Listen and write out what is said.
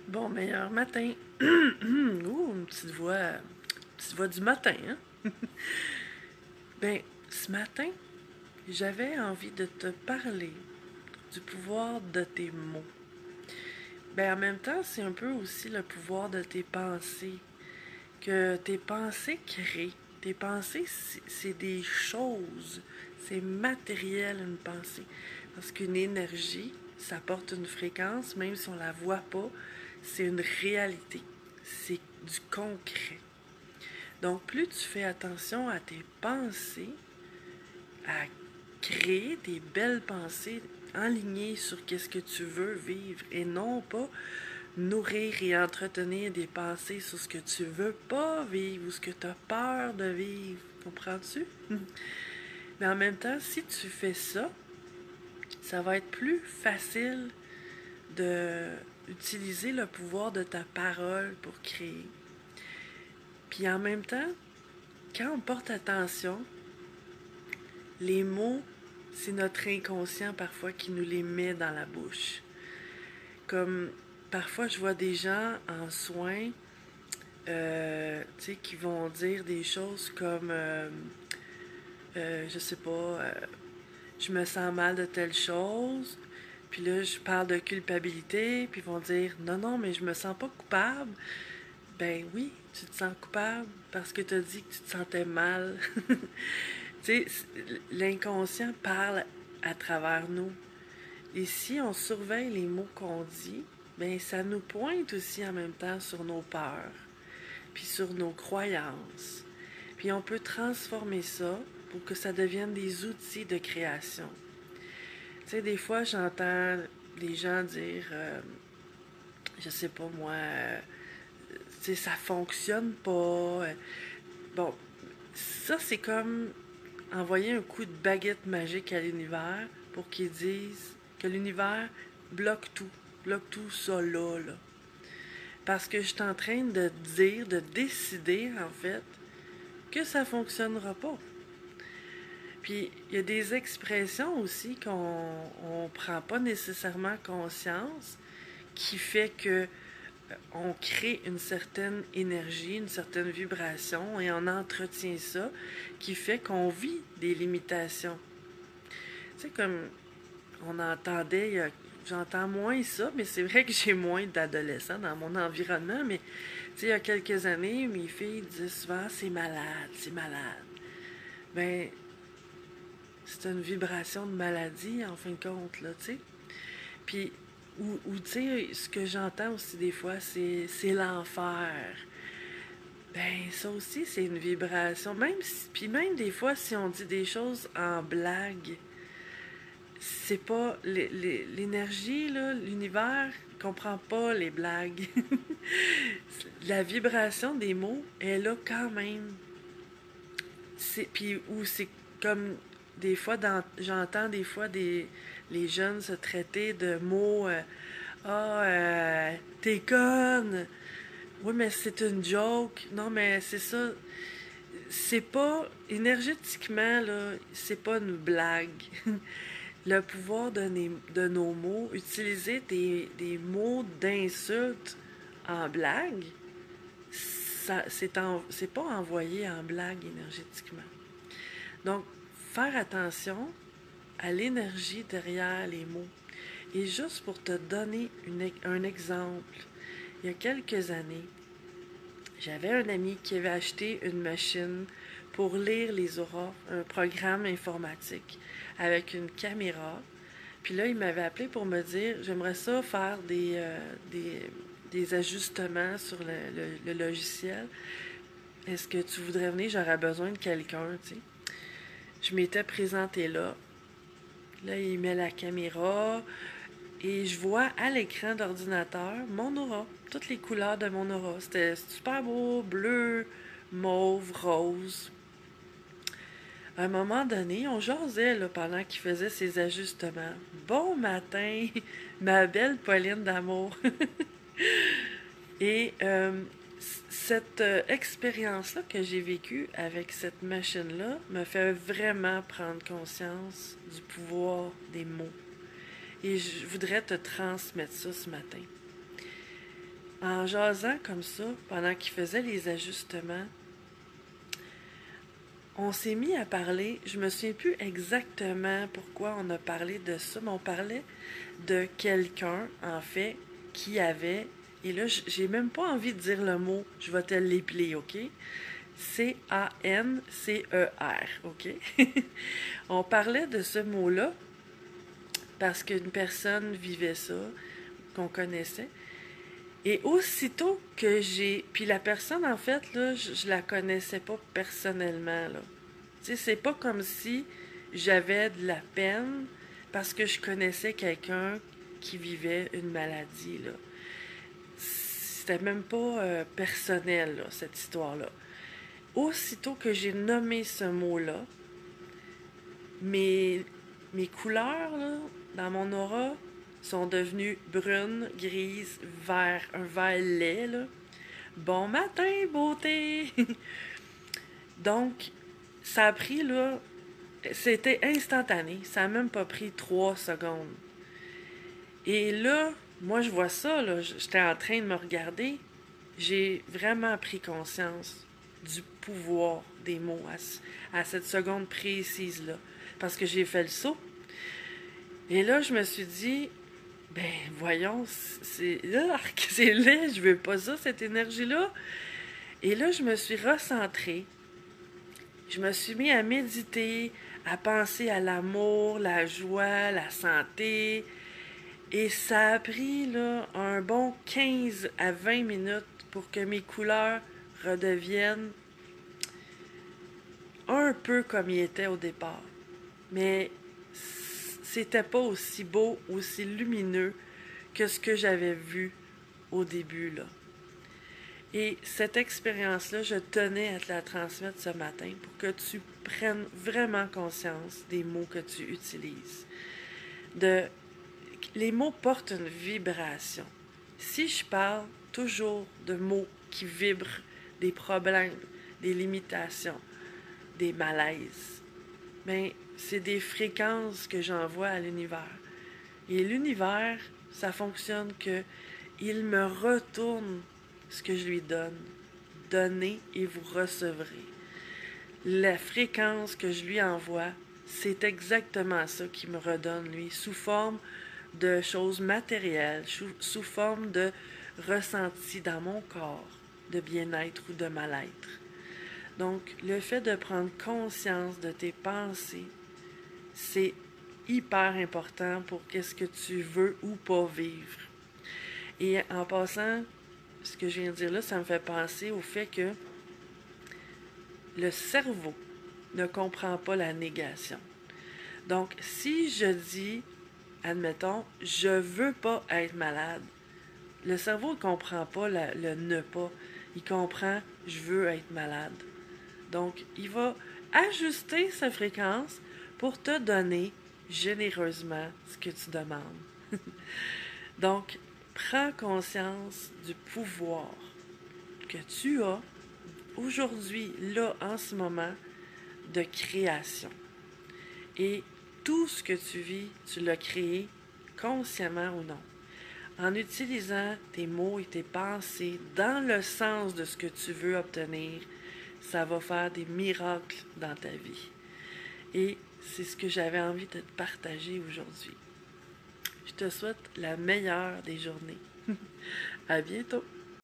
Bon meilleur matin. Ouh, petite voix du matin, hein? Ben, ce matin, j'avais envie de te parler du pouvoir de tes mots. Ben, en même temps, c'est un peu aussi le pouvoir de tes pensées. Que tes pensées créent. Tes pensées, c'est des choses. C'est matériel, une pensée. Parce qu'une énergie, ça porte une fréquence, même si on la voit pas, c'est une réalité. C'est du concret. Donc, plus tu fais attention à tes pensées, à créer des belles pensées enlignées sur qu'est-ce que tu veux vivre et non pas nourrir et entretenir des pensées sur ce que tu veux pas vivre ou ce que tu as peur de vivre. Comprends-tu? Mais en même temps, si tu fais ça, ça va être plus facile de utiliser le pouvoir de ta parole pour créer. Puis en même temps, quand on porte attention, les mots, c'est notre inconscient parfois qui nous les met dans la bouche. Comme parfois je vois des gens en soins, qui vont dire des choses comme, je sais pas, je me sens mal de telle chose. Puis là, je parle de culpabilité, puis ils vont dire non, non, mais je me sens pas coupable. Ben oui, tu te sens coupable parce que tu as dit que tu te sentais mal. Tu sais, l'inconscient parle à travers nous. Et si on surveille les mots qu'on dit, ben ça nous pointe aussi en même temps sur nos peurs, puis sur nos croyances. Puis on peut transformer ça pour que ça devienne des outils de création. Tu sais, des fois, j'entends des gens dire, je sais pas moi, tu sais, ça fonctionne pas. Bon, ça, c'est comme envoyer un coup de baguette magique à l'univers pour qu'ils disent que l'univers bloque tout ça là. Parce que je suis en train de dire, de décider en fait, que ça fonctionnera pas. Puis il y a des expressions aussi qu'on prend pas nécessairement conscience, qui fait que on crée une certaine énergie, une certaine vibration et on entretient ça, qui fait qu'on vit des limitations. Tu sais, comme on entendait, j'entends moins ça, mais c'est vrai que j'ai moins d'adolescents dans mon environnement, mais tu sais, il y a quelques années, mes filles disaient souvent c'est malade, c'est malade. Ben, c'est une vibration de maladie en fin de compte, là, tu sais. Puis, ou tu sais, ce que j'entends aussi des fois, c'est l'enfer. Ben, ça aussi, c'est une vibration. Même si, puis même des fois, si on dit des choses en blague, c'est pas l'énergie, là, l'univers comprend pas les blagues. La vibration des mots est là quand même. Puis, ou c'est comme des fois, j'entends des fois les jeunes se traiter de mots, t'es conne. Oui, mais c'est une joke. Non, mais c'est ça. C'est pas, énergétiquement, là, c'est pas une blague. Le pouvoir de nos mots, utiliser des mots d'insulte en blague, ça, c'est pas envoyé en blague énergétiquement. Donc, faire attention à l'énergie derrière les mots. Et juste pour te donner un exemple, il y a quelques années, j'avais un ami qui avait acheté une machine pour lire les auras, un programme informatique avec une caméra. Puis là, il m'avait appelé pour me dire, j'aimerais ça faire des ajustements sur le logiciel. Est-ce que tu voudrais venir? J'aurais besoin de quelqu'un, tu sais. Je m'étais présentée là. Là, il met la caméra et je vois à l'écran d'ordinateur mon aura, toutes les couleurs de mon aura. C'était super beau, bleu, mauve, rose. À un moment donné, on jasait là, pendant qu'il faisait ses ajustements. Bon matin, ma belle Pauline d'amour. Et cette expérience-là que j'ai vécue avec cette machine-là me fait vraiment prendre conscience du pouvoir des mots. Et je voudrais te transmettre ça ce matin. En jasant comme ça, pendant qu'il faisait les ajustements, on s'est mis à parler. Je me souviens plus exactement pourquoi on a parlé de ça, mais on parlait de quelqu'un, en fait, qui avait, et là, j'ai même pas envie de dire le mot, je vais te l'épeler, OK? C-A-N-C-E-R, OK? On parlait de ce mot-là parce qu'une personne vivait ça, qu'on connaissait. Et aussitôt que j'ai... Puis la personne, en fait, là, je la connaissais pas personnellement, là. Tu sais, c'est pas comme si j'avais de la peine parce que je connaissais quelqu'un qui vivait une maladie, là. C'était même pas personnel, là, cette histoire-là. Aussitôt que j'ai nommé ce mot-là, mes, mes couleurs, là, dans mon aura, sont devenues brunes, grises, vert, un vert lait, là. Bon matin, beauté! Donc, ça a pris, là, c'était instantané. Ça n'a même pas pris 3 secondes. Et là, moi, je vois ça, là, j'étais en train de me regarder. J'ai vraiment pris conscience du pouvoir des mots à cette seconde précise-là. Parce que j'ai fait le saut. Et là, je me suis dit, ben, voyons, c'est laid, je veux pas ça, cette énergie-là. Et là, je me suis recentrée. Je me suis mis à méditer, à penser à l'amour, la joie, la santé. Et ça a pris là, un bon 15 à 20 minutes pour que mes couleurs redeviennent un peu comme ils étaient au départ. Mais c'était pas aussi beau, aussi lumineux que ce que j'avais vu au début, là. Et cette expérience-là, je tenais à te la transmettre ce matin pour que tu prennes vraiment conscience des mots que tu utilises. Les mots portent une vibration. Si je parle toujours de mots qui vibrent, des problèmes, des limitations, des malaises, ben, c'est des fréquences que j'envoie à l'univers. Et l'univers, ça fonctionne que il me retourne ce que je lui donne. Donnez et vous recevrez. La fréquence que je lui envoie, c'est exactement ça qu'il me redonne, lui, sous forme de choses matérielles, sous forme de ressenti dans mon corps, de bien-être ou de mal-être. Donc, le fait de prendre conscience de tes pensées, c'est hyper important pour qu'est-ce que tu veux ou pas vivre. Et en passant, ce que je viens de dire là, ça me fait penser au fait que le cerveau ne comprend pas la négation. Donc, si je dis, admettons, je veux pas être malade, le cerveau ne comprend pas le ne pas. Il comprend, je veux être malade. Donc, il va ajuster sa fréquence pour te donner généreusement ce que tu demandes. Donc, prends conscience du pouvoir que tu as aujourd'hui, là, en ce moment, de création. Et tout ce que tu vis, tu l'as créé, consciemment ou non. En utilisant tes mots et tes pensées dans le sens de ce que tu veux obtenir, ça va faire des miracles dans ta vie. Et c'est ce que j'avais envie de te partager aujourd'hui. Je te souhaite la meilleure des journées. À bientôt!